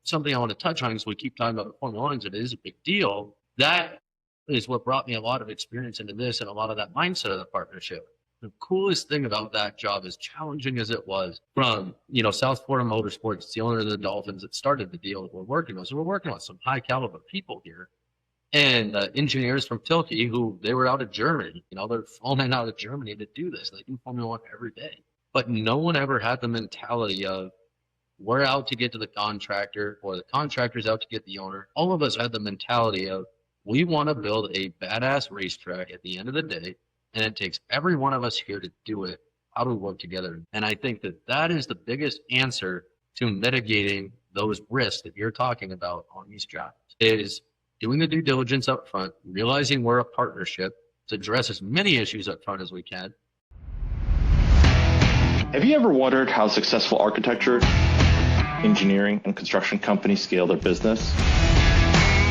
something I want to touch on, because we keep talking about the Formula Ones, it is a big deal. That is what brought me a lot of experience into this and a lot of that mindset of the partnership. The coolest thing about that job, as challenging as it was, from, South Florida Motorsports, the owner of the Dolphins that started the deal that we're working on. So we're working on some high caliber people here. And engineers from Tilke, who they were out of Germany, they're flying out of Germany to do this. They do Formula One every day. But no one ever had the mentality of, we're out to get to the contractor, or the contractor's out to get the owner. All of us had the mentality of, we want to build a badass racetrack at the end of the day, and it takes every one of us here to do it. How do we work together? And I think that is the biggest answer to mitigating those risks that you're talking about on these jobs, is doing the due diligence up front, realizing we're a partnership to address as many issues up front as we can. Have you ever wondered how successful architecture, engineering, and construction companies scale their business?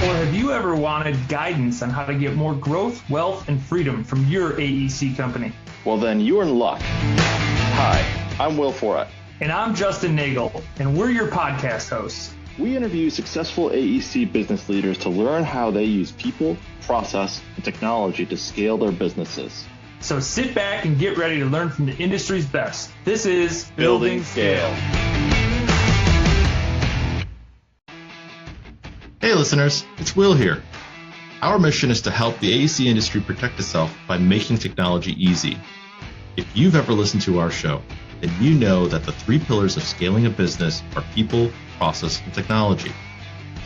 Or have you ever wanted guidance on how to get more growth, wealth, and freedom from your AEC company? Well, then you're in luck. Hi, I'm Will Forat. And I'm Justin Nagel, and we're your podcast hosts. We interview successful AEC business leaders to learn how they use people, process, and technology to scale their businesses. So sit back and get ready to learn from the industry's best. This is Building Scale. Hey listeners, it's Will here. Our mission is to help the AEC industry protect itself by making technology easy. If you've ever listened to our show, then you know that the 3 pillars of scaling a business are people, process, and technology.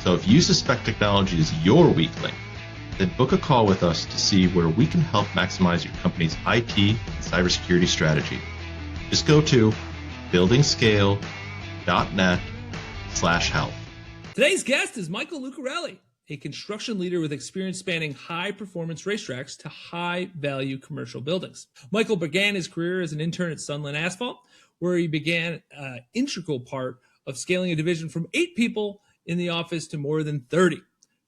So if you suspect technology is your weak link, then book a call with us to see where we can help maximize your company's IT and cybersecurity strategy. Just go to buildingscale.net/help. Today's guest is Michael Lucarelli, a construction leader with experience spanning high-performance racetracks to high-value commercial buildings. Michael began his career as an intern at Sunland Asphalt, where he began an integral part of scaling a division from 8 people in the office to more than 30.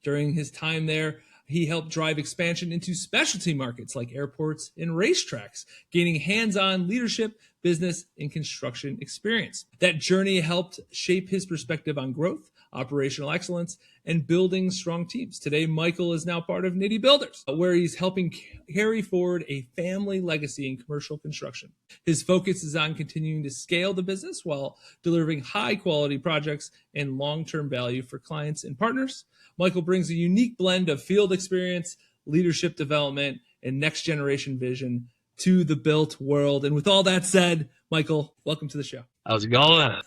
During his time there, he helped drive expansion into specialty markets like airports and racetracks, gaining hands-on leadership, business, and construction experience. That journey helped shape his perspective on growth, operational excellence, and building strong teams. Today, Michael is now part of Nitti Builders, where he's helping carry forward a family legacy in commercial construction. His focus is on continuing to scale the business while delivering high-quality projects and long-term value for clients and partners. Michael brings a unique blend of field experience, leadership development, and next-generation vision to the built world. And with all that said, Michael, welcome to the show. How's it going?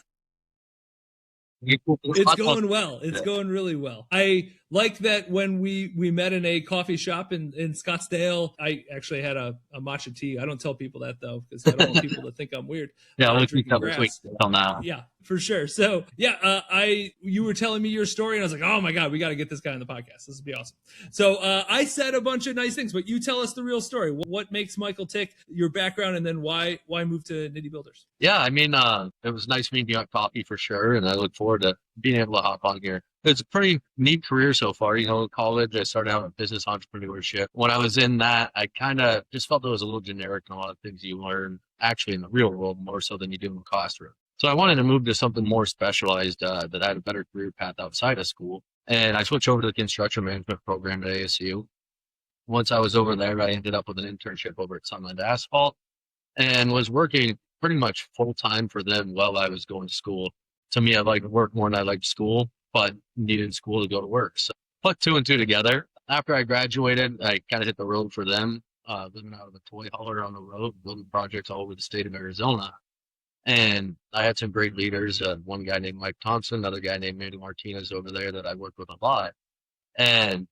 It's going well. It's going really well. I like that when we met in a coffee shop in Scottsdale, I actually had a matcha tea. I don't tell people that though, because I don't want people to think I'm weird. Yeah, let's be sweet till now. Yeah, for sure. So you were telling me your story and I was like, oh my God, we got to get this guy on the podcast. This would be awesome. So I said a bunch of nice things, but you tell us the real story. What makes Michael tick, your background, and then why move to Nitti Builders? Yeah, I mean, it was nice meeting you at coffee for sure. And I look forward to being able to hop on here. It's a pretty neat career so far. In college, I started out in business entrepreneurship. When I was in that, I kind of just felt it was a little generic in a lot of things you learn actually in the real world more so than you do in the classroom. So I wanted to move to something more specialized that had a better career path outside of school. And I switched over to the construction management program at ASU. Once I was over there, I ended up with an internship over at Sunland Asphalt and was working pretty much full time for them while I was going to school. To me, I liked work more than I liked school, but needed school to go to work. So put 2 and 2 together. After I graduated, I kind of hit the road for them, living out of a toy hauler on the road, building projects all over the state of Arizona. And I had some great leaders, one guy named Mike Thompson, another guy named Manny Martinez over there that I worked with a lot. And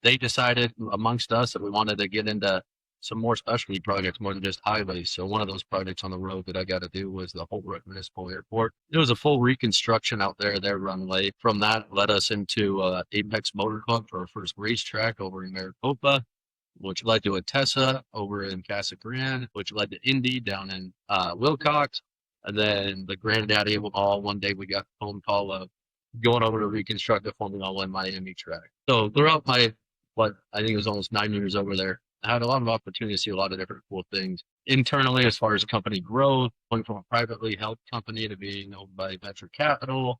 they decided amongst us that we wanted to get into some more specialty projects more than just highways. So one of those projects on the road that I got to do was the Holbrook Municipal Airport. It was a full reconstruction out there, their runway. From that led us into Apex Motor Club for our first racetrack over in Maricopa, which led to Atessa over in Casa Grande, which led to Indy down in Wilcox. And then the Granddaddy of them all, one day we got a phone call of going over to reconstruct the Formula One Miami track. So throughout my, I think it was almost 9 years over there, I had a lot of opportunity to see a lot of different cool things internally as far as company growth, going from a privately held company to being owned by venture capital,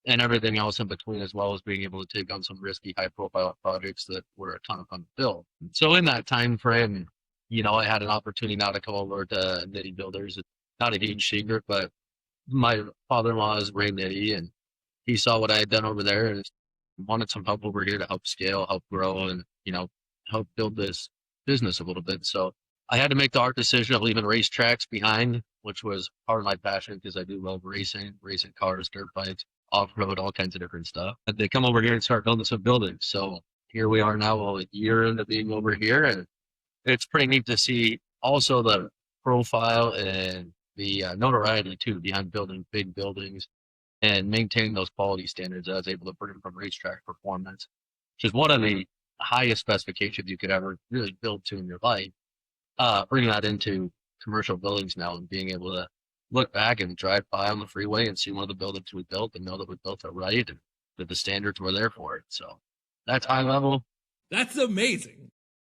and everything else in between, as well as being able to take on some risky, high-profile projects that were a ton of fun to build. So in that time frame, I had an opportunity now to come over to Nitti Builders. It's not a huge secret, but my father-in-law is Ray Nitti, and he saw what I had done over there and wanted some help over here to help scale, help grow, and help build this business a little bit. So I had to make the hard decision of leaving racetracks behind, which was part of my passion because I do love racing cars, dirt bikes, off-road, all kinds of different stuff. And they come over here and start building some buildings. So here we are now, a year into being over here, and it's pretty neat to see also the profile and the notoriety too behind building big buildings and maintaining those quality standards that I was able to bring from racetrack performance, which is one of the highest specifications you could ever really build to in your life. Bringing that into commercial buildings now and being able to look back and drive by on the freeway and see one of the buildings we built and know that we built it right and that the standards were there for it. So that's high level. That's amazing.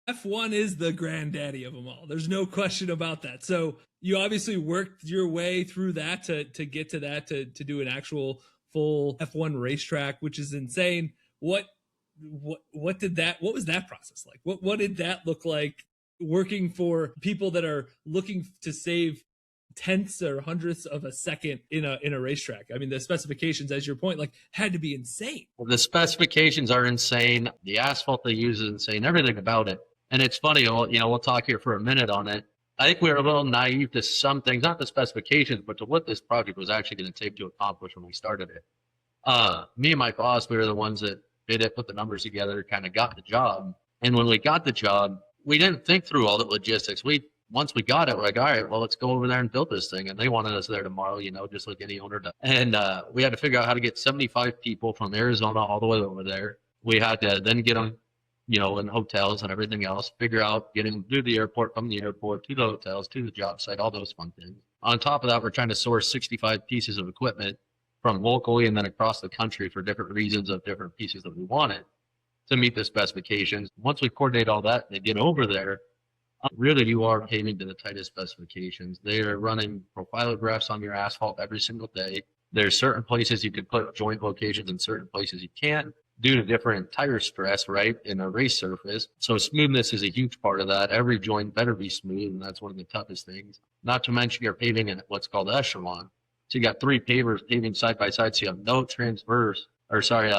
F1 is the granddaddy of them all. There's no question about that. So you obviously worked your way through that to get to that, to do an actual full F1 racetrack, which is insane. What was that process like? What did that look like, working for people that are looking to save tenths or hundredths of a second in a racetrack? I mean, the specifications, as your point, had to be insane. Well, the specifications are insane. The asphalt they use is insane. Everything about it. And it's funny, we'll talk here for a minute on it. I think we were a little naive to some things, not the specifications, but to what this project was actually going to take to accomplish when we started it. Me and my boss, we were the ones that did it, put the numbers together, kind of got the job. And when we got the job, we didn't think through all the logistics. Once we got it, we're like, all right, well, let's go over there and build this thing. And they wanted us there tomorrow, just like any owner does. And we had to figure out how to get 75 people from Arizona all the way over there. We had to then get them, in hotels and everything else, figure out getting to the airport, from the airport to the hotels, to the job site, all those fun things. On top of that, we're trying to source 65 pieces of equipment from locally and then across the country for different reasons of different pieces that we wanted to meet the specifications. Once we coordinate all that and get over there, really you are paving to the tightest specifications. They are running profilographs on your asphalt every single day. There's certain places you can put joint locations and certain places you can't, due to different tire stress, right, in a race surface. So smoothness is a huge part of that. Every joint better be smooth, and that's one of the toughest things. Not to mention you're paving in what's called echelon. So you got 3 pavers paving side by side, so you have no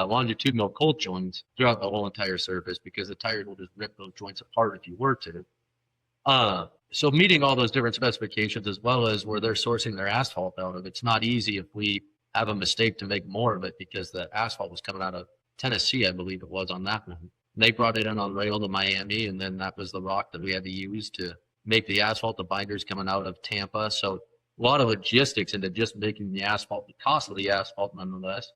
longitudinal cold joints throughout the whole entire surface, because the tire will just rip those joints apart if you were to. So meeting all those different specifications, as well as where they're sourcing their asphalt out of, it's not easy if we have a mistake to make more of it, because the asphalt was coming out of Tennessee, I believe it was, on that one. They brought it in on rail to Miami, and then that was the rock that we had to use to make the asphalt. The binders coming out of Tampa. So a lot of logistics into just making the asphalt, the cost of the asphalt nonetheless,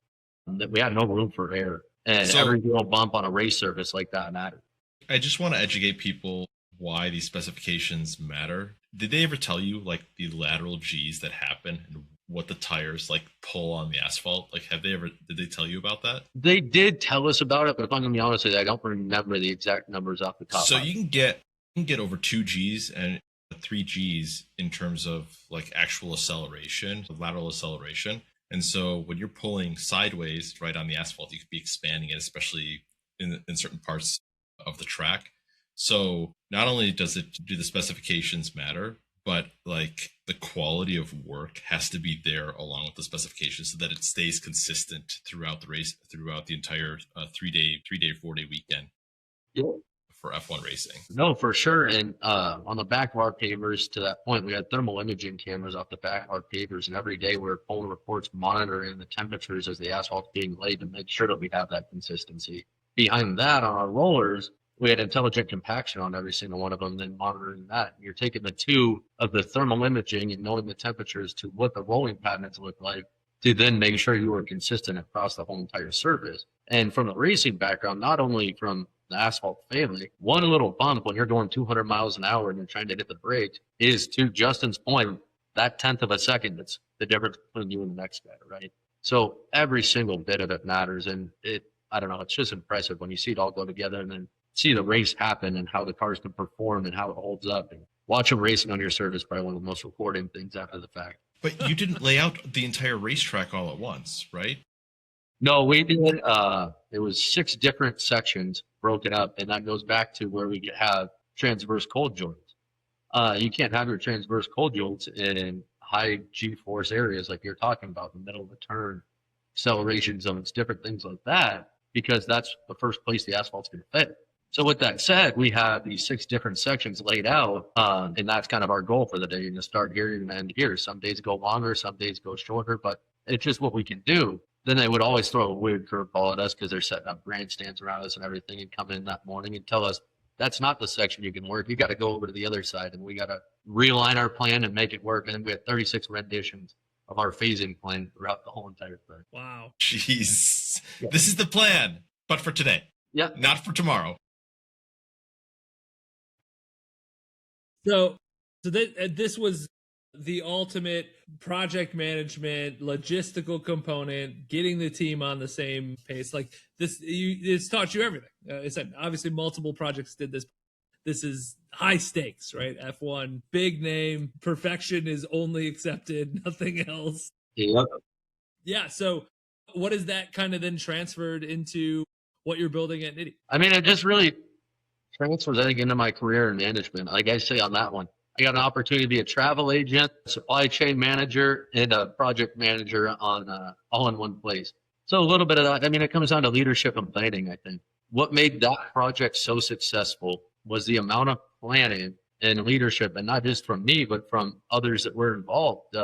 that we had no room for error. And so, every little bump on a race surface like that mattered. I just want to educate people why these specifications matter. Did they ever tell you the lateral G's that happen and what the tires pull on the asphalt? Did they tell you about that? They did tell us about it, but if I'm gonna be honest with you, I don't remember the exact numbers off the top. So you can get over 2 G's and 3 G's in terms of actual acceleration, lateral acceleration. And so when you're pulling sideways right on the asphalt, you could be expanding it, especially in certain parts of the track. So not only do the specifications matter, but the quality of work has to be there along with the specifications, so that it stays consistent throughout the race, throughout the entire 4-day weekend. Yeah. For F1 racing. No, for sure. And on the back of our pavers, to that point, we had thermal imaging cameras off the back of our pavers, and every day we were pulling reports monitoring the temperatures as the asphalt's being laid to make sure that we have that consistency. Behind that, on our rollers, we had intelligent compaction on every single one of them, then monitoring that. You're taking the 2 of the thermal imaging and knowing the temperatures to what the rolling patterns look like, to then make sure you are consistent across the whole entire surface. And from the racing background, not only from the asphalt family, one little bump when you're going 200 miles an hour and you're trying to hit the brakes is, to Justin's point, that tenth of a second that's the difference between you and the next guy, right? So every single bit of it matters. And it's just impressive when you see it all go together and then see the race happen and how the cars can perform and how it holds up. And watching racing on your surface is probably one of the most rewarding things after the fact. But you didn't lay out the entire racetrack all at once, right? No, we did. It was 6 different sections broken up, and that goes back to where we have transverse cold joints. You can't have your transverse cold joints in high G-force areas like you're talking about, in the middle of the turn, acceleration zones, different things like that, because that's the first place the asphalt's going to fit. So with that said, we have these 6 different sections laid out, and that's kind of our goal for the day. You're going to start here and end here. Some days go longer, some days go shorter, but it's just what we can do. Then they would always throw a weird curveball at us because they're setting up grandstands around us and everything, and come in that morning and tell us that's not the section you can work. You got to go over to the other side, and we got to realign our plan and make it work. And then we had 36 renditions of our phasing plan throughout the whole entire thing. Wow. Jeez. Yeah. This is the plan, but for today. Yeah. Not for tomorrow. So this was the ultimate project management, logistical component, getting the team on the same pace. Like this, it's taught you everything. It's obviously multiple projects did this. This is high stakes, right? F1, big name, perfection is only accepted, nothing else. Yeah. Yeah. So what is that kind of then transferred into what you're building at Nitti? I mean, it just really transfers, I think, into my career in management. Like I say on that one, I got an opportunity to be a travel agent, supply chain manager, and a project manager on all in one place. So a little bit of that. I mean, it comes down to leadership and planning, I think. What made that project so successful was the amount of planning and leadership, and not just from me, but from others that were involved,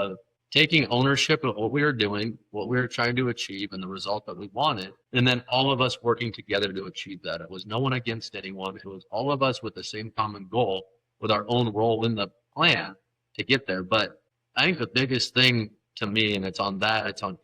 taking ownership of what we were doing, what we were trying to achieve, and the result that we wanted, and then all of us working together to achieve that. It was no one against anyone. It was all of us with the same common goal, with our own role in the plan to get there. But I think the biggest thing to me, and it's on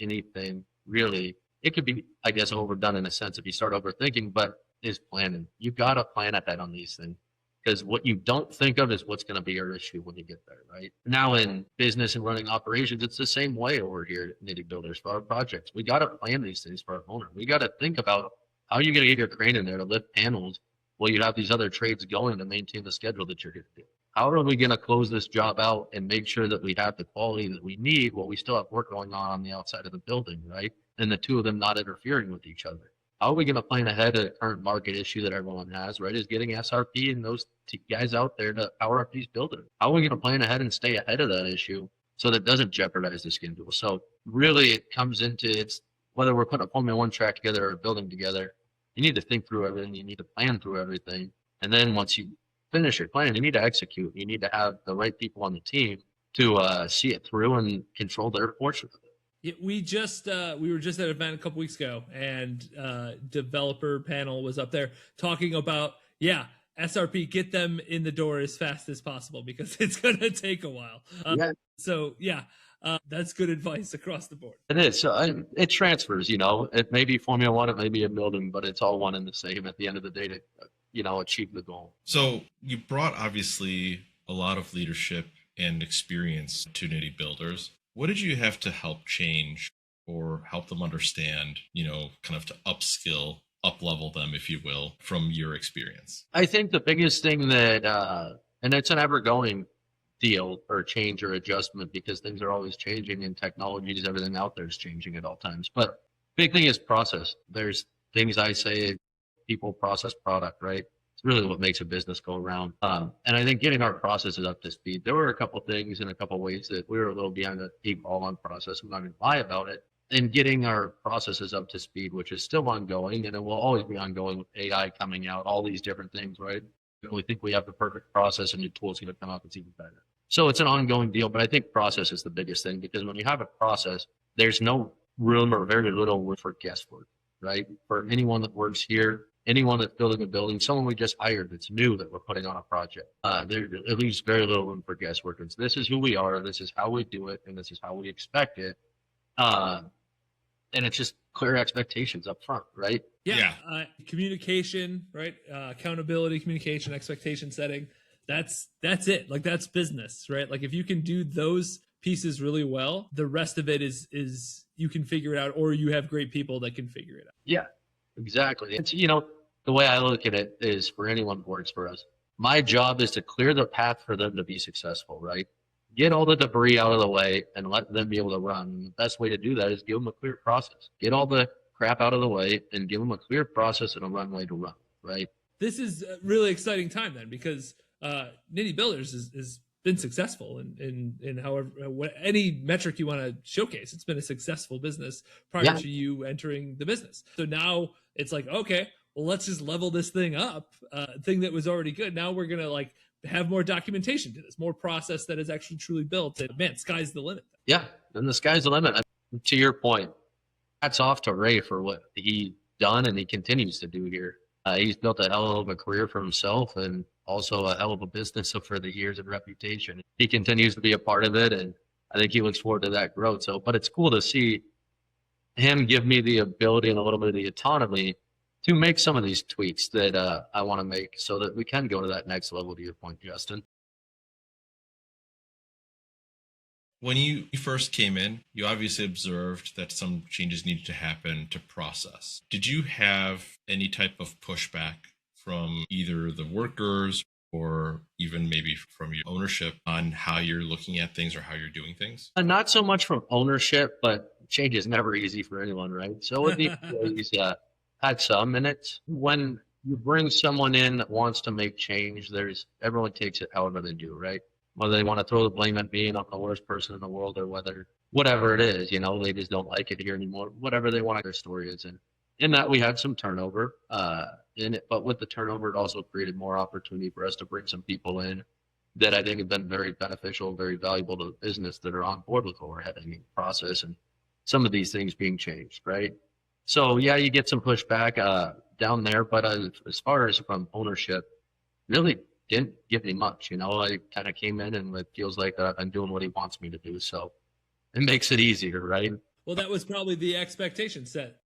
anything really, it could be, I guess, overdone in a sense if you start overthinking, but is planning. You've got to plan ahead on these things, because what you don't think of is what's going to be your issue when you get there, right? Now in business and running operations, it's the same way over here at Nitti Builders for our projects. We got to plan these things for our owner. We got to think about how you're going to get your crane in there to lift panels while you have these other trades going to maintain the schedule that you're going to do. How are we going to close this job out and make sure that we have the quality that we need while we still have work going on the outside of the building, right? And the two of them not interfering with each other. How are we going to plan ahead of the current market issue that everyone has, right? Is getting SRP and those guys out there to power up these buildings. How are we going to plan ahead and stay ahead of that issue so that it doesn't jeopardize the schedule? So really it comes into, it's whether we're putting a Formula One track together or a building together, you need to think through everything. You need to plan through everything. And then once you finish your plan, you need to execute. You need to have the right people on the team to see it through and control their portion of it. Yeah, we were just at an event a couple weeks ago, and developer panel was up there talking about, SRP, get them in the door as fast as possible because it's going to take a while. So that's good advice across the board. It is. So it transfers, it may be Formula One, it may be a building, but it's all one and the same at the end of the day to, achieve the goal. So you brought obviously a lot of leadership and experience to Nitti Builders. What did you have to help change or help them understand, kind of to upskill, up-level them, if you will, from your experience? I think the biggest thing that, and it's an ever-going deal or change or adjustment because things are always changing and technologies, everything out there is changing at all times. But big thing is process. There's things I say, people, process, product, right? It's really what makes a business go around. And I think getting our processes up to speed, there were a couple things in a couple ways that we were a little behind the eight ball on process. I'm not going to lie about it. And getting our processes up to speed, which is still ongoing, and it will always be ongoing with AI coming out, all these different things, right? We think we have the perfect process and the tool's going to come out that's even better. So it's an ongoing deal, but I think process is the biggest thing because when you have a process, there's no room or very little room for guesswork, right? For anyone that works here, anyone that's building a building, someone we just hired that's new that we're putting on a project, there at least very little room for guesswork. It's, this is who we are, this is how we do it, and this is how we expect it. And it's just clear expectations up front, right? Yeah. Communication, right? Accountability, communication, expectation setting. That's it. Like that's business, right? Like if you can do those pieces really well, the rest of it is you can figure it out, or you have great people that can figure it out. Yeah, exactly. It's, the way I look at it is for anyone who works for us, my job is to clear the path for them to be successful, right? Get all the debris out of the way and let them be able to run. The best way to do that is give them a clear process. Get all the crap out of the way and give them a clear process and a runway to run, right? This is a really exciting time then, because Nitti Builders is been successful in however any metric you want to showcase. It's been a successful business prior to you entering the business. So now it's like, okay, well, let's just level this thing up. Thing that was already good. Now we're gonna like have more documentation to this, more process that is actually truly built. And man, sky's the limit. Yeah, and the sky's the limit. To your point, hats off to Ray for what he done and he continues to do here. He's built a hell of a career for himself and also a hell of a business for the years and reputation. He continues to be a part of it, and I think he looks forward to that growth. So, but it's cool to see him give me the ability and a little bit of the autonomy to make some of these tweaks that I want to make so that we can go to that next level, to your point, Justin. When you first came in, you obviously observed that some changes needed to happen to process. Did you have any type of pushback from either the workers or even maybe from your ownership on how you're looking at things or how you're doing things? Not so much from ownership, but change is never easy for anyone, right? So with the employees, had some, and it's when you bring someone in that wants to make change, everyone takes it however they do, right? Whether they want to throw the blame at being I'm the worst person in the world or whatever it is, they just don't like it here anymore, whatever they want their story is. And in that we had some turnover in it, but with the turnover, it also created more opportunity for us to bring some people in that I think have been very beneficial, very valuable to the business that are on board with what we're heading in process and some of these things being changed, right? So yeah, you get some pushback down there, but as far as from ownership, really didn't give me much. I kind of came in and it feels like I've been doing what he wants me to do. So it makes it easier, right? Well, that was probably the expectation set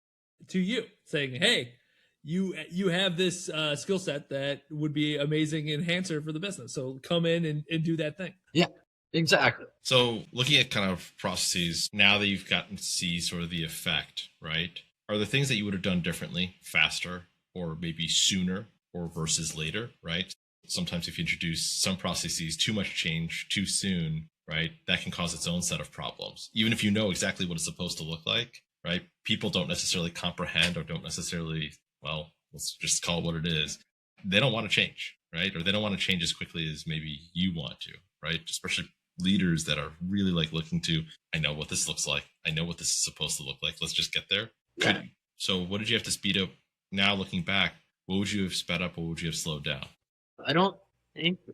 to you, saying, hey, you have this skill set that would be amazing enhancer for the business. So come in and do that thing. Yeah, exactly. So looking at kind of processes, now that you've gotten to see sort of the effect, right? Are there things that you would have done differently, faster, or maybe sooner or versus later, right? Sometimes if you introduce some processes, too much change too soon, right, that can cause its own set of problems. Even if you know exactly what it's supposed to look like, right, people don't necessarily comprehend or don't necessarily, well, let's just call it what it is. They don't want to change, right? Or they don't want to change as quickly as maybe you want to, right? Especially leaders that are really like looking to, I know what this looks like. I know what this is supposed to look like. Let's just get there. Yeah. So what did you have to speed up? Now looking back, what would you have sped up? What would you have slowed down?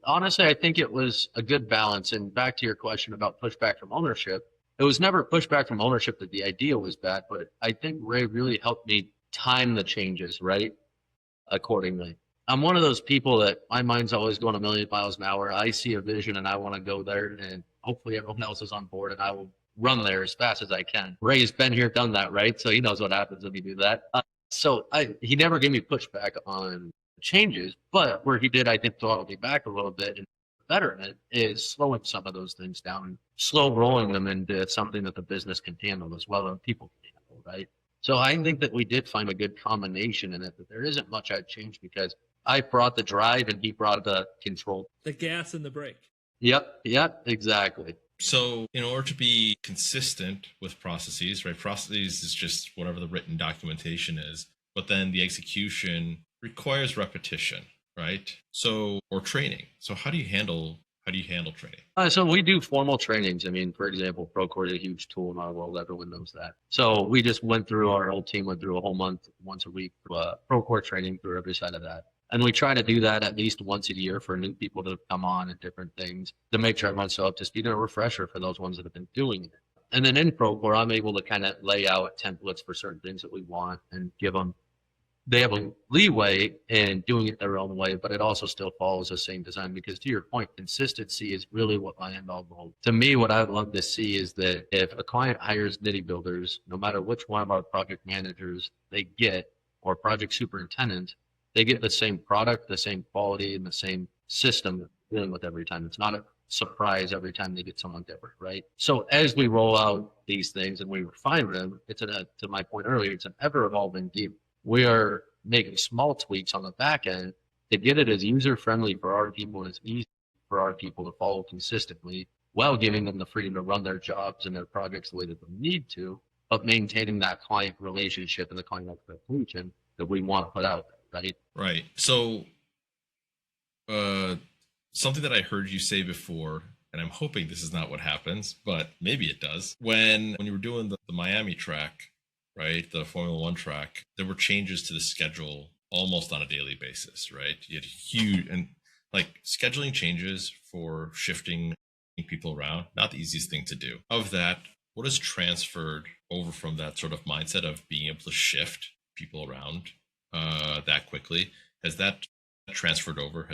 Honestly, I think it was a good balance. And back to your question about pushback from ownership, it was never pushback from ownership that the idea was bad, but I think Ray really helped me time the changes, right? Accordingly. I'm one of those people that my mind's always going a million miles an hour. I see a vision and I want to go there, and hopefully everyone else is on board and I will run there as fast as I can. Ray's been here, done that, right? So he knows what happens when you do that. He never gave me pushback on changes, but where he did, I think, throttle me back a little bit and betterment is slowing some of those things down and slow rolling them into something that the business can handle as well and people can handle, right? So I think that we did find a good combination in it, that there isn't much I'd change because I brought the drive and he brought the control. The gas and the brake. Yep, exactly. So in order to be consistent with processes, right? Processes is just whatever the written documentation is, but then the execution requires repetition, right? So, or training. So how do you handle training? So we do formal trainings. I mean, for example, Procore is a huge tool in our world. Everyone knows that. So we just our whole team went through a whole month, once a week, Procore training through every side of that. And we try to do that at least once a year for new people to come on and different things to make sure everyone's so up to speed and a refresher for those ones that have been doing it. And then in Procore, I'm able to kind of lay out templates for certain things that we want and give them. They have a leeway in doing it their own way, but it also still follows the same design because, to your point, consistency is really what my end all goal. To me, what I would love to see is that if a client hires Nitti Builders, no matter which one of our project managers they get or project superintendent, they get the same product, the same quality, and the same system dealing with every time. It's not a surprise every time they get someone different, right? So as we roll out these things and we refine them, to my point earlier, it's an ever-evolving deep. We are making small tweaks on the back end to get it as user-friendly for our people and as easy for our people to follow consistently while giving them the freedom to run their jobs and their projects the way that they need to, but maintaining that client relationship and the client expectation that we want to put out there, right? Right. So, something that I heard you say before, and I'm hoping this is not what happens, but maybe it does. When you were doing the Miami track, right, the Formula One track, there were changes to the schedule almost on a daily basis, right? You had huge, and like scheduling changes for shifting people around, not the easiest thing to do. Of that, what has transferred over from that sort of mindset of being able to shift people around that quickly? Has that transferred over?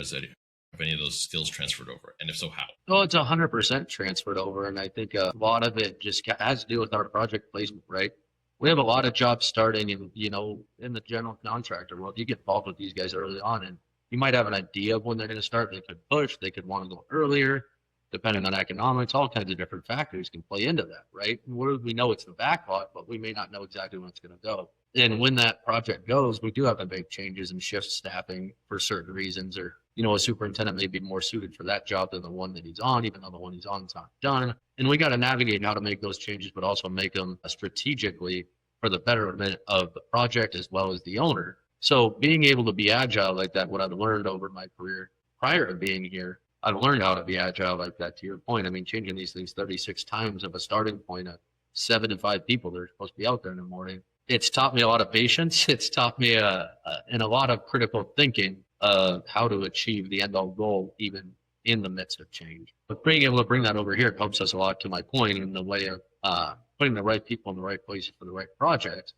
Have any of those skills transferred over? And if so, how? Oh, it's 100% transferred over. And I think a lot of it just has to do with our project placement, right? We have a lot of jobs starting in the general contractor world. You get involved with these guys early on, and you might have an idea of when they're going to start. They could push, they could want to go earlier, depending on economics. All kinds of different factors can play into that, right? We know it's the backlog, but we may not know exactly when it's going to go. And when that project goes, we do have to make changes and shift staffing for certain reasons, or a superintendent may be more suited for that job than the one that he's on, even though the one he's on is not done. And we got to navigate how to make those changes, but also make them strategically for the betterment of the project as well as the owner. So being able to be agile like that, what I've learned over my career prior to being here, I've learned how to be agile like that, to your point. I mean, changing these things 36 times of a starting point of 7 to 5 people that are supposed to be out there in the morning. It's taught me a lot of patience. It's taught me and a lot of critical thinking of how to achieve the end all goal, even in the midst of change. But being able to bring that over here helps us a lot, to my point, in the way of putting the right people in the right places for the right projects,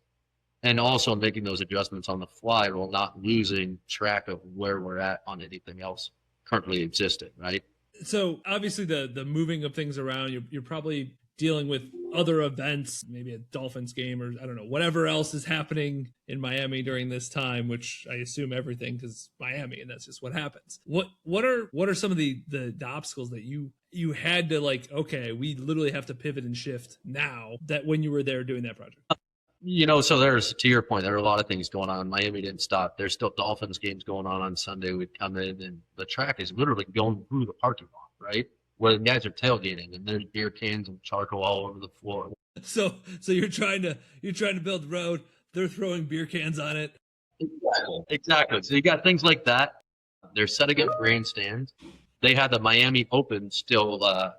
and also making those adjustments on the fly while not losing track of where we're at on anything else currently existing, right? So obviously the moving of things around, you're probably dealing with other events, maybe a Dolphins game, or I don't know, whatever else is happening in Miami during this time, which I assume everything, because Miami, and that's just what happens. What are some of the obstacles that you had to, like, okay, we literally have to pivot and shift now, that when you were there doing that project? So there's, to your point, there are a lot of things going on. Miami didn't stop. There's still Dolphins games going on Sunday. We'd come in and the track is literally going through the parking lot, right? Where the guys are tailgating, and there's beer cans and charcoal all over the floor. So you're trying to build the road. They're throwing beer cans on it. Exactly. So you got things like that. They're setting up grandstands. They had the Miami Open still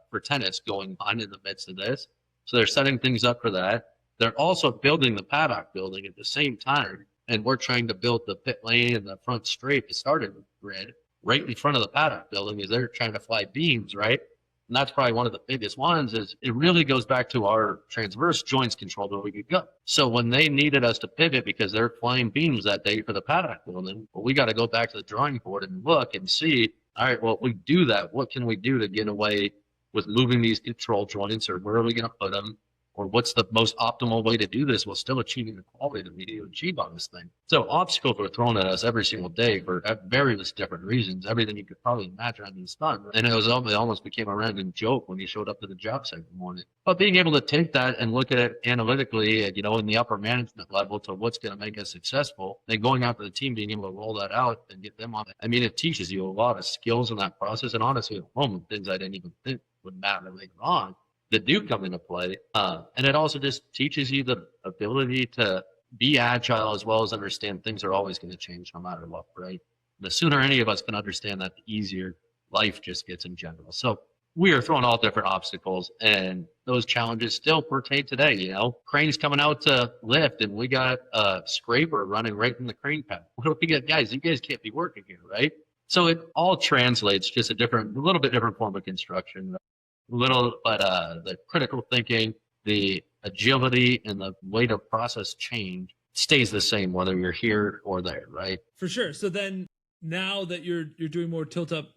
for tennis going on in the midst of this. So they're setting things up for that. They're also building the paddock building at the same time. And we're trying to build the pit lane and the front straight, the starting grid, right in front of the paddock building, as they're trying to fly beams, right? And that's probably one of the biggest ones. Is it really goes back to our transverse joints control that we could go. So when they needed us to pivot because they're flying beams that day for the paddock building, well, we got to go back to the drawing board and look and see, all right, well, if we do that, what can we do to get away with moving these control joints, or where are we going to put them? Or what's the most optimal way to do this while still achieving the quality that we need to achieve on this thing? So obstacles were thrown at us every single day for various different reasons, everything you could probably imagine under the sun. And it almost became a random joke when you showed up to the job site in the morning. But being able to take that and look at it analytically, in the upper management level to what's going to make us successful, then going out to the team, being able to roll that out and get them on it. I mean, it teaches you a lot of skills in that process. And honestly, at home, things I didn't even think would matter later on, that do come into play. And it also just teaches you the ability to be agile, as well as understand things are always going to change no matter what, right? The sooner any of us can understand that, the easier life just gets in general. So we are throwing all different obstacles, and those challenges still pertain today. Crane's coming out to lift, and we got a scraper running right in the crane pad. What do we get? Guys, you guys can't be working here, right? So it all translates, just a little bit different form of construction. But the critical thinking, the agility, and the way to process change stays the same whether you're here or there, right? For sure. So then, now that you're doing more tilt up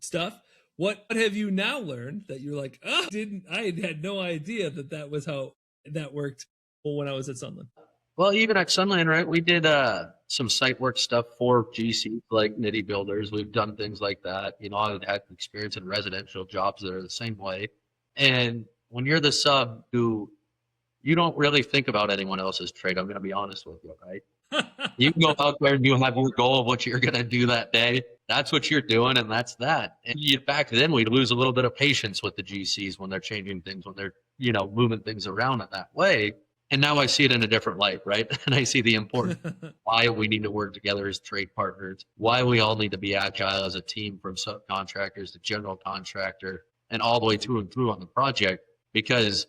stuff, what have you now learned that you're like, I had no idea that was how that worked when I was at Sunland? Well, even at Sunland, right, we did some site work stuff for GCs like Nitti Builders. We've done things like that. I've had experience in residential jobs that are the same way. And when you're the sub who you don't really think about anyone else's trade, I'm going to be honest with you, right? You can go out there and you have your goal of what you're going to do that day. That's what you're doing, and that's that. And back then, we'd lose a little bit of patience with the GCs when they're changing things, when they're moving things around in that way. And now I see it in a different light, right? And I see the importance why we need to work together as trade partners, why we all need to be agile as a team, from subcontractors to general contractor and all the way through and through on the project, because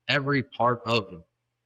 every part of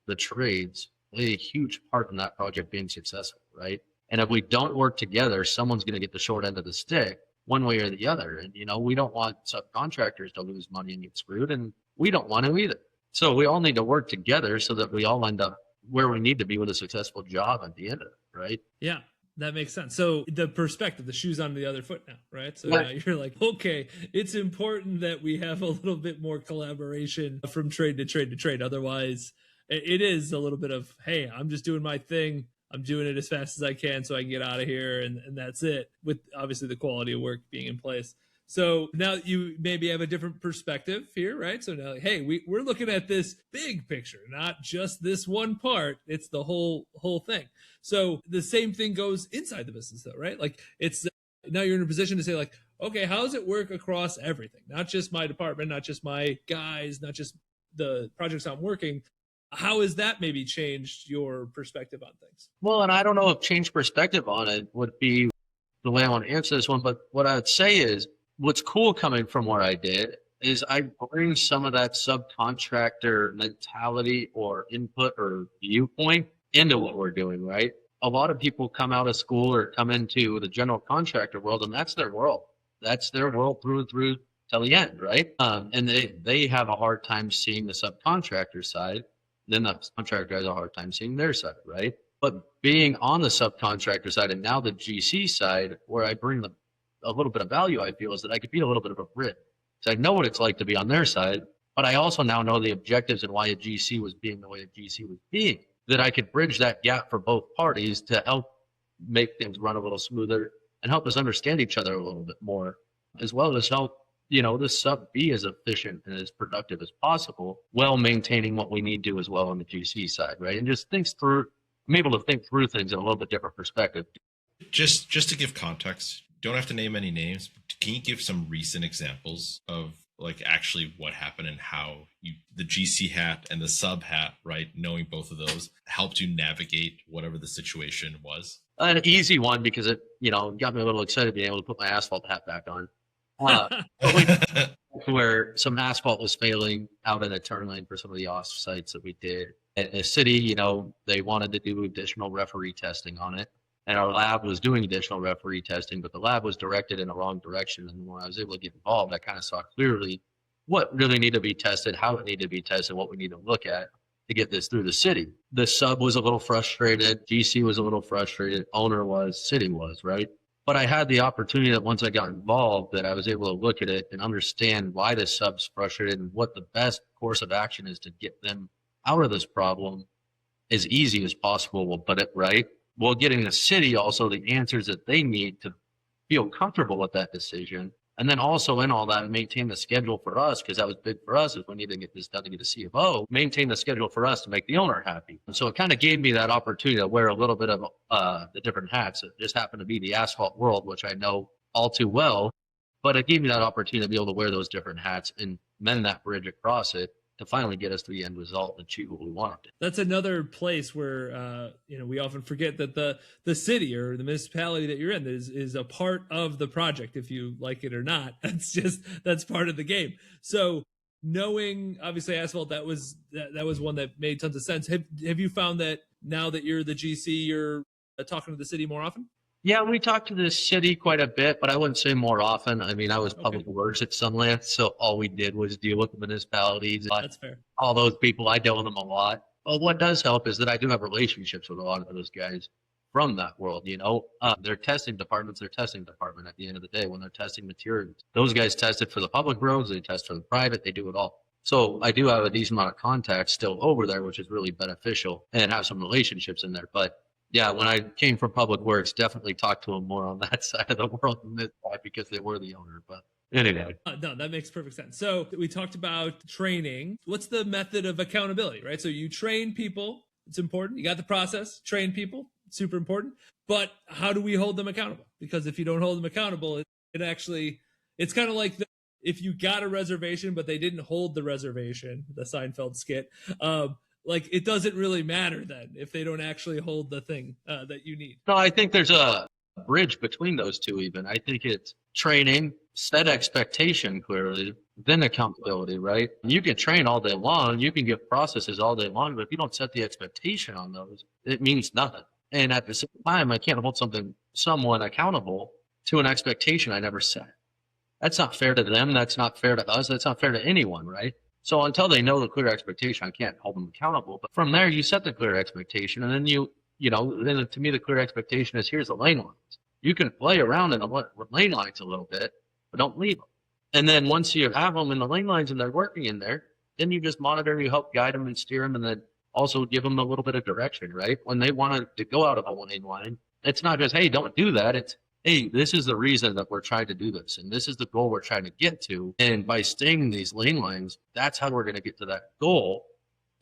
the trades play a huge part in that project being successful, right? And if we don't work together, someone's going to get the short end of the stick one way or the other. And, we don't want subcontractors to lose money and get screwed, and we don't want to either. So we all need to work together so that we all end up where we need to be with a successful job at the end of it, right? Yeah, that makes sense. So the perspective, the shoe's on the other foot now, right? So Right. now you're like, okay, it's important that we have a little bit more collaboration from trade to trade to trade. Otherwise, it is a little bit of, hey, I'm just doing my thing. I'm doing it as fast as I can so I can get out of here, and that's it, with obviously the quality of work being in place. So now you maybe have a different perspective here, right? So now, hey, we're looking at this big picture, not just this one part. It's the whole thing. So the same thing goes inside the business, though, right? Like, it's now you're in a position to say, like, okay, how does it work across everything? Not just my department, not just my guys, not just the projects I'm working. How has that maybe changed your perspective on things? Well, and I don't know if change perspective on it would be the way I want to answer this one, but what I would say is, what's cool coming from what I did is I bring some of that subcontractor mentality or input or viewpoint into what we're doing, right? A lot of people come out of school or come into the general contractor world, and that's their world. That's their world through and through till the end, right? And they have a hard time seeing the subcontractor side. Then the contractor has a hard time seeing their side, right? But being on the subcontractor side and now the GC side, where I bring a little bit of value, I feel, is that I could be a little bit of a bridge. So I know what it's like to be on their side, but I also now know the objectives and why a GC was being the way a GC was being, that I could bridge that gap for both parties to help make things run a little smoother and help us understand each other a little bit more, as well as help, the sub be as efficient and as productive as possible, while maintaining what we need to as well on the GC side, right? And just I'm able to think through things in a little bit different perspective. Just to give context, don't have to name any names. Can you give some recent examples of like actually what happened and how the GC hat and the sub hat, right, knowing both of those helped you navigate whatever the situation was? An easy one, because it, got me a little excited being able to put my asphalt hat back on. Where some asphalt was failing out in a turn lane for some of the off sites that we did. And the city, they wanted to do additional referee testing on it. And our lab was doing additional referee testing, but the lab was directed in the wrong direction. And when I was able to get involved, I kind of saw clearly what really needed to be tested, how it needed to be tested, what we need to look at to get this through the city. The sub was a little frustrated. GC was a little frustrated. Owner was, city was, right? But I had the opportunity that once I got involved, that I was able to look at it and understand why the sub's frustrated and what the best course of action is to get them out of this problem as easy as possible, but it right, while getting the city also the answers that they need to feel comfortable with that decision. And then also in all that, maintain the schedule for us, because that was big for us, is we need to get this done to get a CFO, maintain the schedule for us to make the owner happy. And so it kind of gave me that opportunity to wear a little bit of the different hats. It just happened to be the asphalt world, which I know all too well, but it gave me that opportunity to be able to wear those different hats and mend that bridge across it to finally get us to the end result and achieve what we wanted. That's another place where we often forget that the city or the municipality that you're in is a part of the project, if you like it or not. That's part of the game. So knowing, obviously, asphalt, that was one that made tons of sense. Have you found that now that you're the GC, you're talking to the city more often? Yeah, we talked to the city quite a bit, but I wouldn't say more often. I mean, I was public works at Sunland, so all we did was deal with the municipalities. That's fair. All those people, I deal with them a lot. But what does help is that I do have relationships with a lot of those guys from that world. Their testing department's their testing department at the end of the day when they're testing materials. Those guys test it for the public roads, they test for the private, they do it all. So I do have a decent amount of contacts still over there, which is really beneficial, and have some relationships in there. But yeah, when I came from public works, definitely talked to them more on that side of the world than this side, because they were the owner. But anyway. No, that makes perfect sense. So we talked about training. What's the method of accountability, right? So you train people. It's important. You got the process, train people, super important. But how do we hold them accountable? Because if you don't hold them accountable, it's kind of like if you got a reservation, but they didn't hold the reservation, the Seinfeld skit, like it doesn't really matter then if they don't actually hold the thing that you need. No, I think there's a bridge between those two even. I think it's training, set expectation clearly, then accountability, right? You can train all day long, you can give processes all day long, but if you don't set the expectation on those, it means nothing. And at the same time, I can't hold someone accountable to an expectation I never set. That's not fair to them. That's not fair to us. That's not fair to anyone, right? So until they know the clear expectation, I can't hold them accountable. But from there, you set the clear expectation, and then then to me, the clear expectation is here's the lane lines. You can play around in the lane lines a little bit, but don't leave them. And then once you have them in the lane lines and they're working in there, then you just monitor, you help guide them and steer them, and then also give them a little bit of direction, right? When they want to go out of a lane line, it's not just, hey, don't do that. It's, hey, this is the reason that we're trying to do this, and this is the goal we're trying to get to. And by staying in these lane lines, that's how we're going to get to that goal,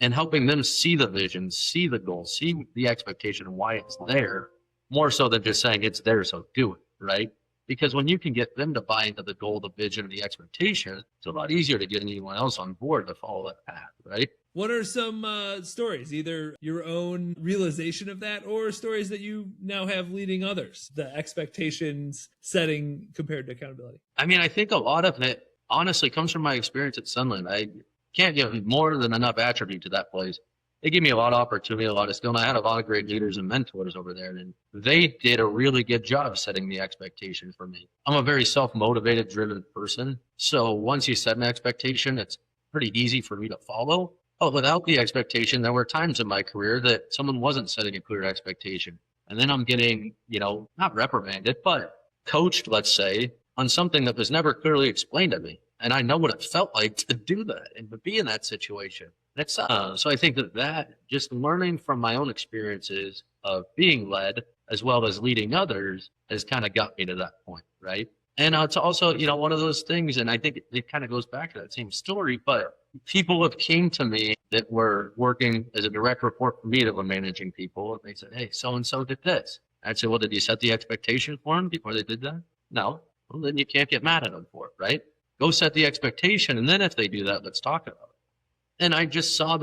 and helping them see the vision, see the goal, see the expectation and why it's there, more so than just saying it's there, so do it, right? Because when you can get them to buy into the goal, the vision, and the expectation, it's a lot easier to get anyone else on board to follow that path, right? What are some stories, either your own realization of that or stories that you now have leading others, the expectations setting compared to accountability? I mean, I think a lot of it honestly comes from my experience at Sunland. I can't give more than enough attribute to that place. They gave me a lot of opportunity, a lot of skill, and I had a lot of great leaders and mentors over there, and they did a really good job setting the expectation for me. I'm a very self-motivated, driven person, so once you set an expectation, it's pretty easy for me to follow. But without the expectation, there were times in my career that someone wasn't setting a clear expectation, and then I'm getting, not reprimanded, but coached, let's say, on something that was never clearly explained to me. And I know what it felt like to do that and to be in that situation. So I think that just learning from my own experiences of being led as well as leading others has kind of got me to that point, right? And it's also, one of those things, and I think it kind of goes back to that same story, but people have came to me that were working as a direct report for me that were managing people, and they said, hey, so-and-so did this. I'd say, well, did you set the expectation for them before they did that? No. Well, then you can't get mad at them for it, right? Go set the expectation, and then if they do that, let's talk about it. And I just saw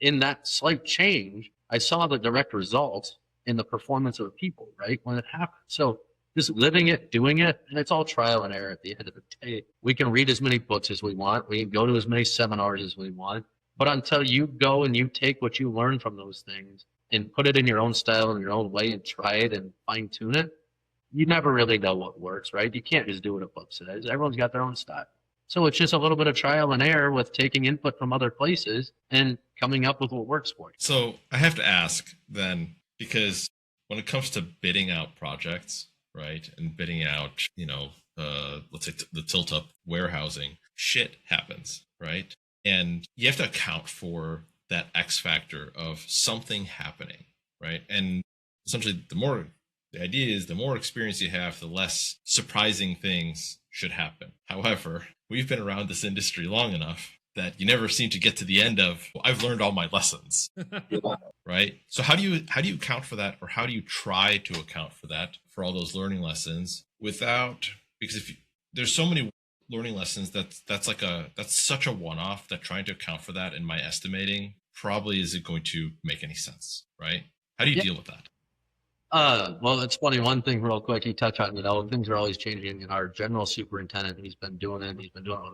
in that slight change, I saw the direct results in the performance of the people, right, when it happened. So just living it, doing it, and it's all trial and error at the end of the day. We can read as many books as we want. We can go to as many seminars as we want. But until you go and you take what you learn from those things and put it in your own style and your own way and try it and fine tune it, you never really know what works, right? You can't just do what a book says. Everyone's got their own style. So it's just a little bit of trial and error with taking input from other places and coming up with what works for you. So I have to ask then, because when it comes to bidding out projects, right, and bidding out, let's say the tilt-up warehousing, shit happens, right? And you have to account for that X factor of something happening, right? And essentially, the idea is the more experience you have, the less surprising things should happen. However, we've been around this industry long enough that you never seem to get to the end of, well, I've learned all my lessons, right? So how do you account for that, or how do you try to account for that, for all those learning lessons because there's so many learning lessons that's such a one-off that trying to account for that in my estimating probably isn't going to make any sense, right? How do you deal with that? Well, it's funny. One thing real quick, you touch on, things are always changing. And our general superintendent, he's been doing it with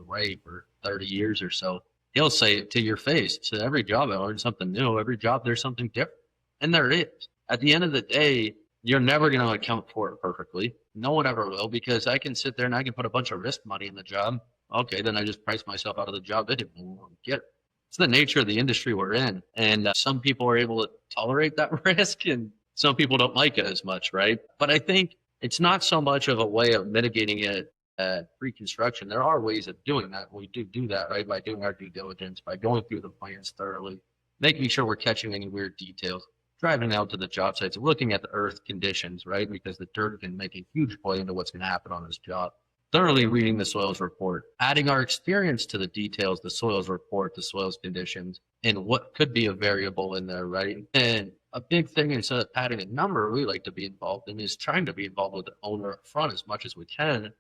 Ray for 30 years or so. He'll say it to your face. So every job I learn something new. Every job there's something different. And there is. At the end of the day, you're never going to account for it perfectly. No one ever will, because I can sit there and I can put a bunch of risk money in the job. Okay, then I just price myself out of the job anyway. I won't get it. It's the nature of the industry we're in. And some people are able to tolerate that risk, and some people don't like it as much, right? But I think it's not so much of a way of mitigating it at pre-construction. There are ways of doing that. We do that, right? By doing our due diligence, by going through the plans thoroughly, making sure we're catching any weird details, driving out to the job sites, looking at the earth conditions, right? Because the dirt can make a huge play into what's going to happen on this job. Thoroughly reading the soils report, adding our experience to the details, the soils report, the soils conditions, and what could be a variable in there, right? And a big thing, instead of adding a number we like to be involved in, is trying to be involved with the owner up front as much as we can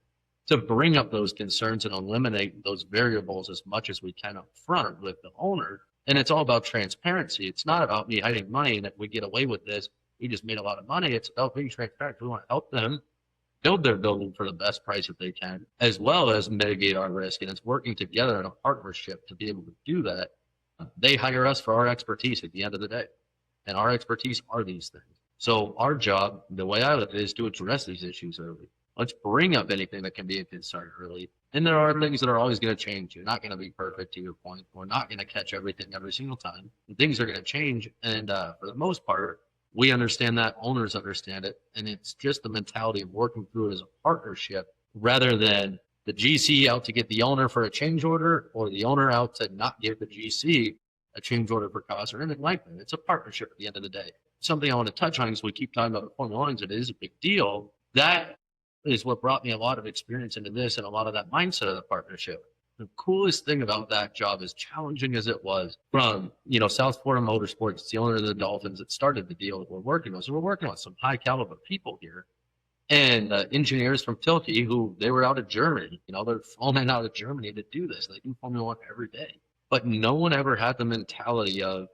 to bring up those concerns and eliminate those variables as much as we can up front with the owner. And it's all about transparency. It's not about me hiding money and if we get away with this, we just made a lot of money. It's about being transparent. We want to help them build their building for the best price that they can, as well as mitigate our risk. And it's working together in a partnership to be able to do that. They hire us for our expertise at the end of the day. And our expertise are these things. So our job, the way I look at it, is to address these issues early. Let's bring up anything that can be a concern early. And there are things that are always going to change. You're not going to be perfect, to your point. We're not going to catch everything every single time. And things are going to change. And for the most part, we understand that, owners understand it. And it's just the mentality of working through it as a partnership rather than the GC out to get the owner for a change order or the owner out to not give the GC a change order for costs or anything like that. It's a partnership at the end of the day. Something I want to touch on is we keep talking about the Formula 1s. It is a big deal. That is what brought me a lot of experience into this and a lot of that mindset of the partnership. The coolest thing about that job, as challenging as it was, from South Florida Motorsports, it's the owner of the Dolphins that started the deal that we're working on. So we're working on some high caliber people here, and engineers from Tilke who they were out of Germany. They're flown out of Germany to do this. They do Formula 1 every day, but no one ever had the mentality of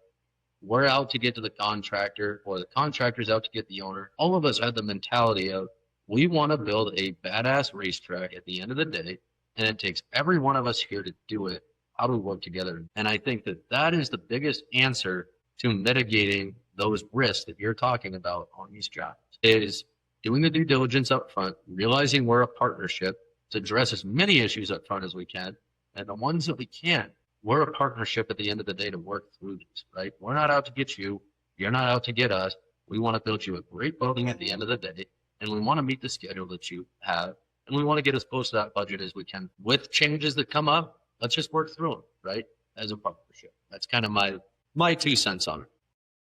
we're out to get to the contractor or the contractor's out to get the owner. All of us had the mentality of we want to build a badass racetrack at the end of the day, and it takes every one of us here to do it. How do we work together? And I think that is the biggest answer to mitigating those risks that you're talking about on these jobs, is doing the due diligence up front, realizing we're a partnership to address as many issues up front as we can. And the ones that we can't, we're a partnership at the end of the day to work through these, right? We're not out to get you. You're not out to get us. We want to build you a great building at the end of the day. And we want to meet the schedule that you have. And we want to get as close to that budget as we can. With changes that come up, let's just work through them, right? As a partnership. That's kind of my 2 cents on it.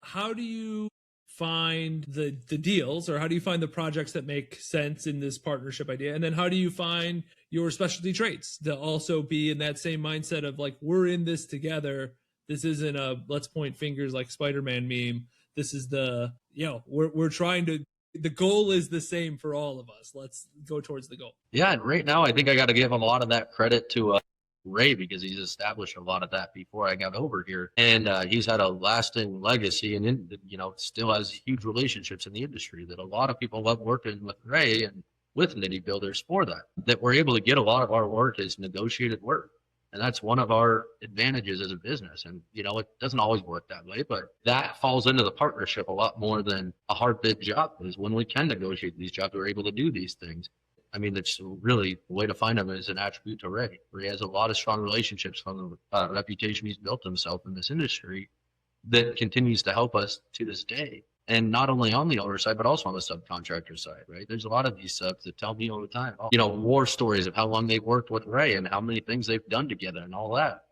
How do you find the deals, or how do you find the projects that make sense in this partnership idea? And then how do you find your specialty trades to also be in that same mindset of like, we're in this together. This isn't a let's point fingers like Spider-Man meme. This is we're trying to, the goal is the same for all of us. Let's go towards the goal. Yeah, and right now I think I got to give him a lot of that credit to Ray, because he's established a lot of that before I got over here, and he's had a lasting legacy, and still has huge relationships in the industry that a lot of people love working with Ray and with Nitti Builders for that we're able to get a lot of our work is negotiated work. And that's one of our advantages as a business. And, it doesn't always work that way, but that falls into the partnership a lot more than a hard bid job is. When we can negotiate these jobs, we're able to do these things. I mean, it's really the way to find him is an attribute to Ray, where he has a lot of strong relationships from the reputation he's built himself in this industry that continues to help us to this day. And not only on the owner side, but also on the subcontractor side, right? There's a lot of these subs that tell me all the time, war stories of how long they've worked with Ray and how many things they've done together and all that.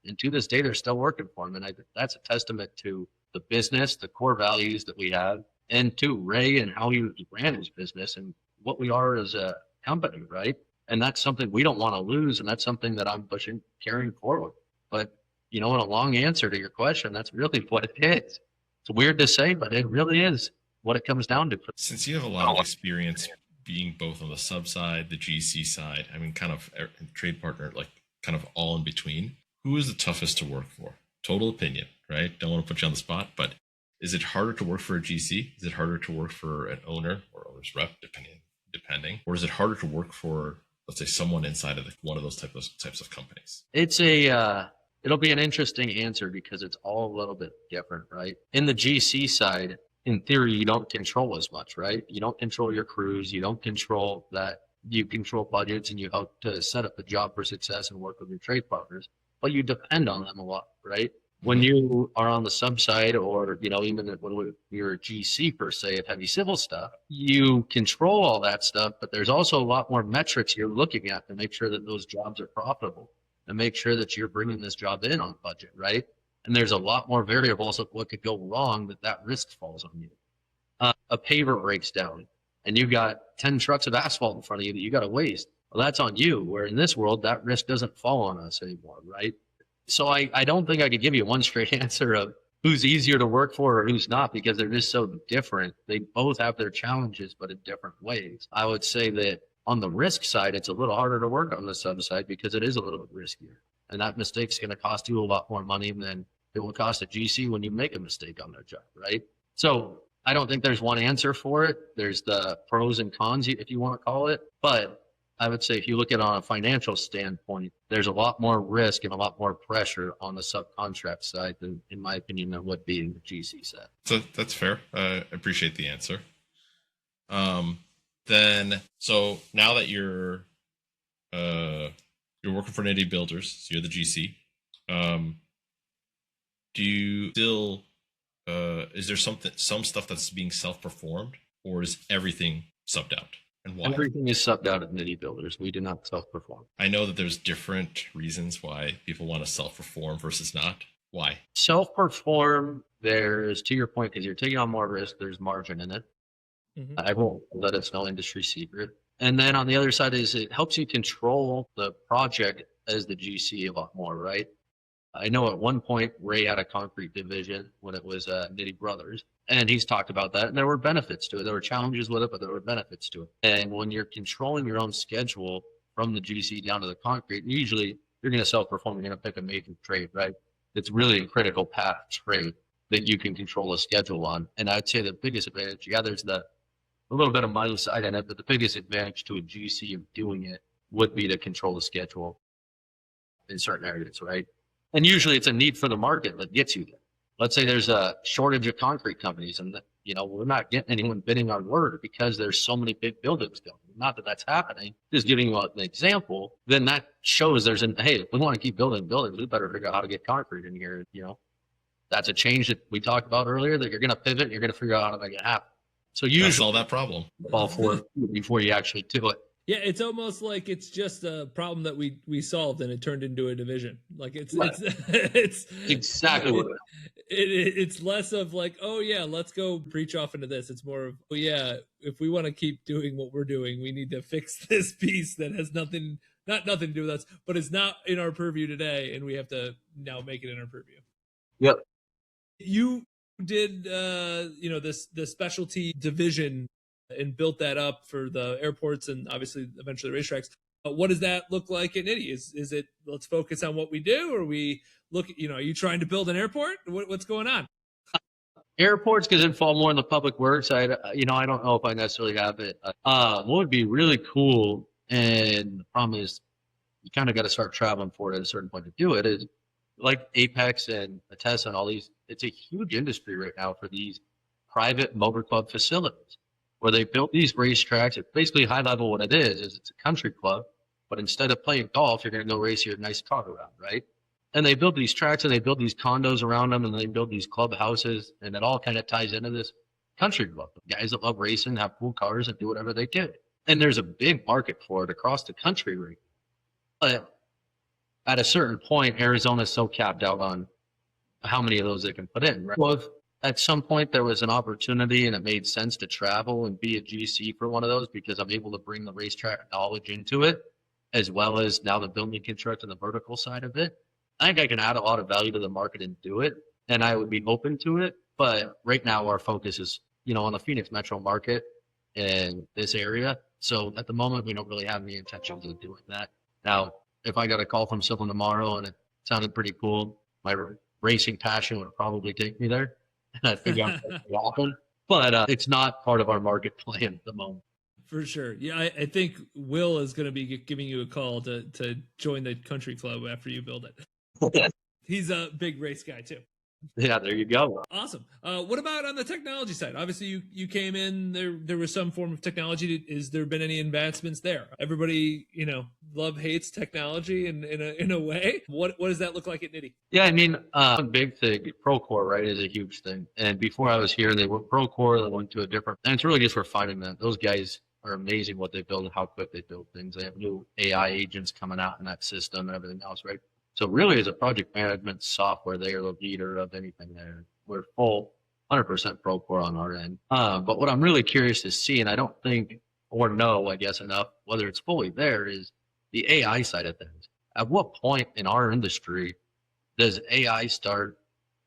And to this day, they're still working for him. And I think that's a testament to the business, the core values that we have, and to Ray and how he ran his business and what we are as a company, right? And that's something we don't want to lose. And that's something that I'm pushing, carrying forward. But, in a long answer to your question, that's really what it is. It's weird to say, but it really is what it comes down to. Since you have a lot of experience being both on the sub side, the GC side, kind of trade partner, like kind of all in between, who is the toughest to work for? Total opinion, right? Don't want to put you on the spot, but is it harder to work for a GC? Is it harder to work for an owner or owner's rep, depending? Or is it harder to work for, let's say, someone inside of one of those types of companies? It's it'll be an interesting answer because it's all a little bit different, right? In the GC side, in theory, you don't control as much, right? You don't control your crews. You don't control that. You control budgets and you help to set up the job for success and work with your trade partners, but you depend on them a lot, right? When you are on the sub side, or, even when you're a GC per se of heavy civil stuff, you control all that stuff, but there's also a lot more metrics you're looking at to make sure that those jobs are profitable and make sure that you're bringing this job in on budget, right? And there's a lot more variables of what could go wrong that risk falls on you. A paver breaks down and you've got 10 trucks of asphalt in front of you that you got to waste. Well, that's on you, where in this world, that risk doesn't fall on us anymore, right? So I don't think I could give you one straight answer of who's easier to work for or who's not, because they're just so different. They both have their challenges, but in different ways. I would say that On the risk side, it's a little harder to work on the sub side because it is a little bit riskier. And that mistake's going to cost you a lot more money than it will cost a GC when you make a mistake on their job, right? So I don't think there's one answer for it. There's the pros and cons, if you want to call it. But I would say if you look at it on a financial standpoint, there's a lot more risk and a lot more pressure on the subcontract side than, in my opinion, than would be in the GC side. So that's fair. I appreciate the answer. Then, so now that you're working for Nitti Builders, so you're the GC, do you still, is there some stuff that's being self-performed, or is everything subbed out? And why? Everything is subbed out at Nitti Builders. We do not self-perform. I know that there's different reasons why people want to self-perform versus not. Why? Self-perform, there's, to your point, because you're taking on more risk, there's margin in it. Mhm. I won't let it's no industry secret. And then on the other side is it helps you control the project as the GC a lot more, right? I know at one point Ray had a concrete division when it was Nitti Brothers, and he's talked about that. And there were benefits to it. There were challenges with it, but there were benefits to it. And when you're controlling your own schedule from the GC down to the concrete, usually you're going to self-perform. You're going to pick a major trade, right? It's really a critical path trade that you can control a schedule on. And I'd say the biggest advantage, yeah, there's a little bit of my side in it, but the biggest advantage to a GC of doing it would be to control the schedule in certain areas, right? And usually it's a need for the market that gets you there. Let's say there's a shortage of concrete companies and, we're not getting anyone bidding on work because there's so many big buildings going. Not that that's happening, just giving you an example, then that shows hey, if we want to keep building buildings, we better figure out how to get concrete in here. That's a change that we talked about earlier, that you're going to pivot and you're going to figure out how to make it happen. So usually solve that problem before you actually do it. Yeah, it's almost like it's just a problem that we solved and it turned into a division. Like it's Exactly what it's less of like, oh yeah, let's go breach off into this. It's more of, oh yeah, if we want to keep doing what we're doing, we need to fix this piece that has nothing to do with us, but it's not in our purview today, and we have to now make it in our purview. Yep. You did the specialty division and built that up for the airports and obviously eventually the racetracks. What does that look like at Nitti? Is it let's focus on what we do, or we look at, are you trying to build an airport? What's going on? Airports, because it fall more in the public works side. I don't know if I necessarily have it. What would be really cool, and the problem is you kind of got to start traveling for it at a certain point to do it, is like Apex and Atessa and all these. It's a huge industry right now for these private motor club facilities, where they built these racetracks. It's basically high level. What it is it's a country club, but instead of playing golf, you're going to go race your nice car around, right? And they build these tracks and they build these condos around them and they build these clubhouses, and it all kind of ties into this country club. Guys that love racing, have cool cars, and do whatever they do. And there's a big market for it across the country right now. But at a certain point, Arizona's so capped out on how many of those they can put in, right? Well, if at some point there was an opportunity and it made sense to travel and be a GC for one of those, because I'm able to bring the racetrack knowledge into it, as well as now the building construction, the vertical side of it, I think I can add a lot of value to the market and do it. And I would be open to it. But right now our focus is, on the Phoenix metro market and this area. So at the moment, we don't really have any intentions of doing that. Now, if I got a call from someone tomorrow and it sounded pretty cool, my racing passion would probably take me there. And I'd figure out how often. But it's not part of our market plan at the moment. For sure. Yeah, I think Will is going to be giving you a call to join the country club after you build it. He's a big race guy too. Yeah, there you go. Awesome. What about on the technology side? Obviously, you came in, there was some form of technology. Is there been any advancements there? Everybody, hates technology in a way. What does that look like at Nitti? Yeah, I mean, one big thing, Procore, right, is a huge thing. And before I was here, they were Procore, they went to a different, and it's really just refining that. Those guys are amazing what they build and how quick they build things. They have new AI agents coming out in that system and everything else, right? So really, as a project management software, they are the leader of anything there. We're full 100% Procore on our end. But what I'm really curious to see, and I don't think or know, I guess, enough, whether it's fully there, is the AI side of things. At what point in our industry does AI start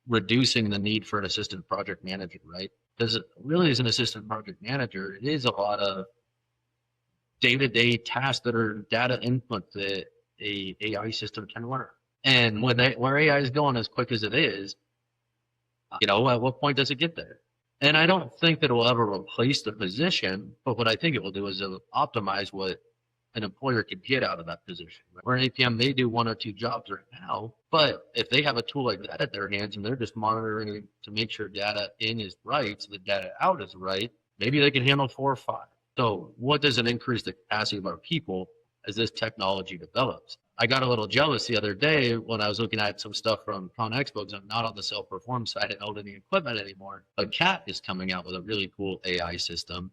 reducing the need for an assistant project manager, right? Because it really is an assistant project manager. It is a lot of day-to-day tasks that are data input that a AI system can learn. And where AI is going as quick as it is, at what point does it get there? And I don't think that it will ever replace the position, but what I think it will do is it'll optimize what an employer can get out of that position. Where an APM may do 1 or 2 jobs right now, but if they have a tool like that at their hands and they're just monitoring it to make sure data in is right, so the data out is right, maybe they can handle 4 or 5. So what does it increase the capacity of our people as this technology develops? I got a little jealous the other day when I was looking at some stuff from Con Expo, because I'm not on the self-perform side and own any equipment anymore. But CAT is coming out with a really cool AI system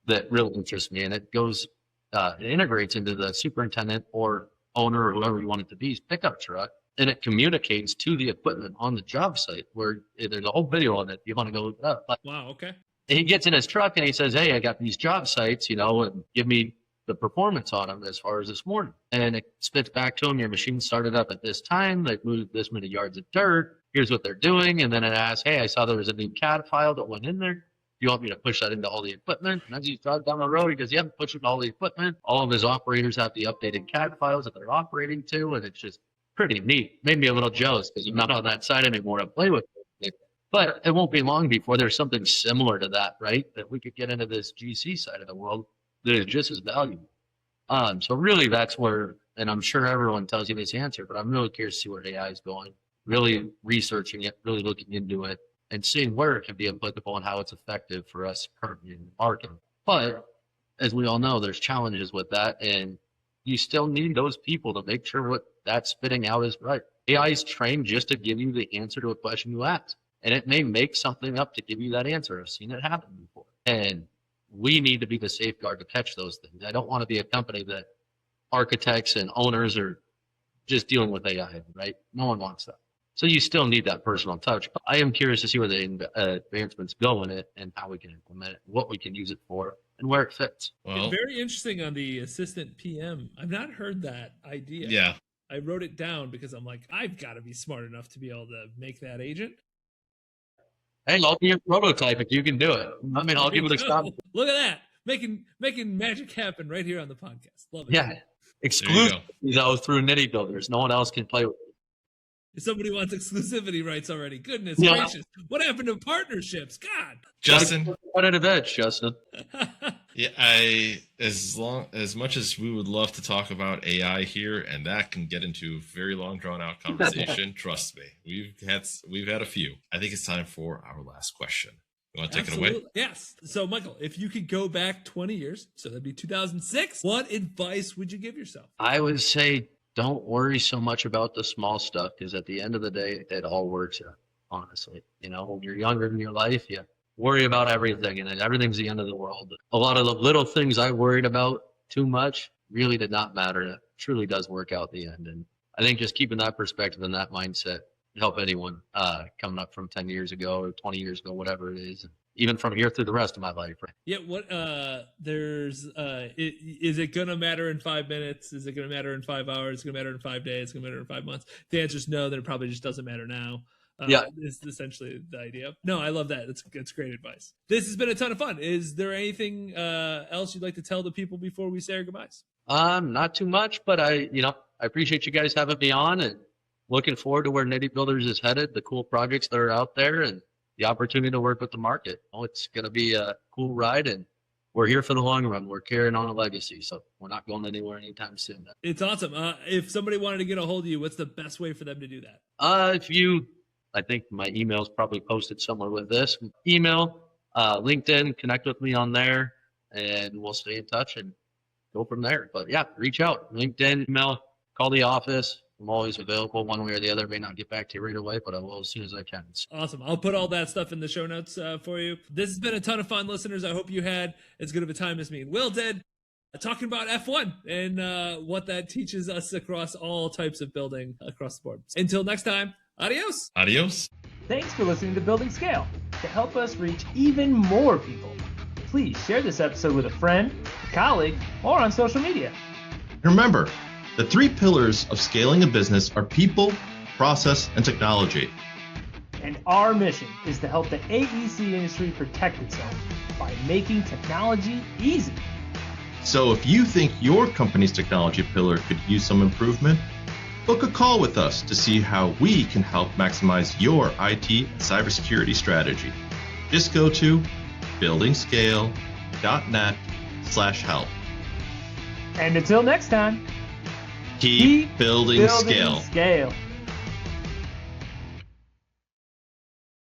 that really interests me, and it goes, it integrates into the superintendent or owner or whoever you want it to be's pickup truck, and it communicates to the equipment on the job site, where there's a whole video on it. You want to go look it up. But Wow, okay. he gets in his truck and he says, "Hey, I got these job sites, and give me the performance on them as far as this morning." And it spits back to him, your machine started up at this time, they've moved this many yards of dirt, here's what they're doing. And then it asks, "Hey, I saw there was a new CAD file that went in there. Do you want me to push that into all the equipment?" And as you drive down the road, he goes, "Yeah, push it to all the equipment." All of his operators have the updated CAD files that they're operating to, and it's just pretty neat. Made me a little jealous because I'm not on that side anymore to play with it. But it won't be long before there's something similar to that, right? That we could get into this GC side of the world that is just as valuable. So really that's where, and I'm sure everyone tells you this answer, but I'm really curious to see where AI is going, really researching it, really looking into it, and seeing where it can be applicable and how it's effective for us currently in the market. But as we all know, there's challenges with that, and you still need those people to make sure what that's spitting out is right. AI is trained just to give you the answer to a question you ask, and it may make something up to give you that answer. I've seen it happen before. And we need to be the safeguard to catch those things. I don't want to be a company that architects and owners are just dealing with AI, right? No one wants that. So you still need that personal touch. But I am curious to see where the advancements go in it and how we can implement it, what we can use it for, and where it fits. Well, very interesting on the assistant PM. I've not heard that idea. Yeah. I wrote it down because I'm like, I've got to be smart enough to be able to make that agent. Hey, I'll be a prototype if you can do it. I mean, I'll give it a shot. Look at that. Making magic happen right here on the podcast. Love it. Yeah. Exclusive though through Nitti Builders. No one else can play with it. If somebody wants exclusivity rights already, goodness gracious. What happened to partnerships? God. Justin. Competitive edge, Justin. Yeah, as much as we would love to talk about AI here, and that can get into a very long, drawn out conversation. Trust me, we've had a few. I think it's time for our last question. You want to take it away? Yes. So, Michael, if you could go back 20 years, so that'd be 2006, what advice would you give yourself? I would say don't worry so much about the small stuff, because at the end of the day, it all works out, honestly. When you're younger in your life, you worry about everything, and everything's the end of the world. A lot of the little things I worried about too much really did not matter. It truly does work out in the end. And I think just keeping that perspective and that mindset can help anyone coming up from 10 years ago or 20 years ago, whatever it is, even from here through the rest of my life. Right? Yeah. Is it going to matter in 5 minutes? Is it going to matter in 5 hours? Is it going to matter in 5 days? Is it going to matter in 5 months? If the answer is no, then it probably just doesn't matter now. Is essentially the idea. No, I love that. That's great advice. This has been a ton of fun. Is there anything else you'd like to tell the people before we say our goodbyes? Not too much, but I appreciate you guys having me on, and looking forward to where Nitti Builders is headed, the cool projects that are out there, and the opportunity to work with the market. It's going to be a cool ride, and we're here for the long run. We're carrying on a legacy, so we're not going anywhere anytime soon. It's awesome. If somebody wanted to get a hold of you, what's the best way for them to do that? I think my email's probably posted somewhere with this. Email, LinkedIn, connect with me on there, and we'll stay in touch and go from there. But yeah, reach out. LinkedIn, email, call the office. I'm always available one way or the other. May not get back to you right away, but I will as soon as I can. Awesome. I'll put all that stuff in the show notes for you. This has been a ton of fun, listeners. I hope you had as good of a time as me and Will did talking about F1 and what that teaches us across all types of building across the board. Until next time, adios. Adios. Thanks for listening to Building Scale. To help us reach even more people, please share this episode with a friend, a colleague, or on social media. Remember, the 3 pillars of scaling a business are people, process, and technology. And our mission is to help the AEC industry protect itself by making technology easy. So if you think your company's technology pillar could use some improvement, book a call with us to see how we can help maximize your IT and cybersecurity strategy. Just go to buildingscale.net/help. And until next time, Keep building scale. scale.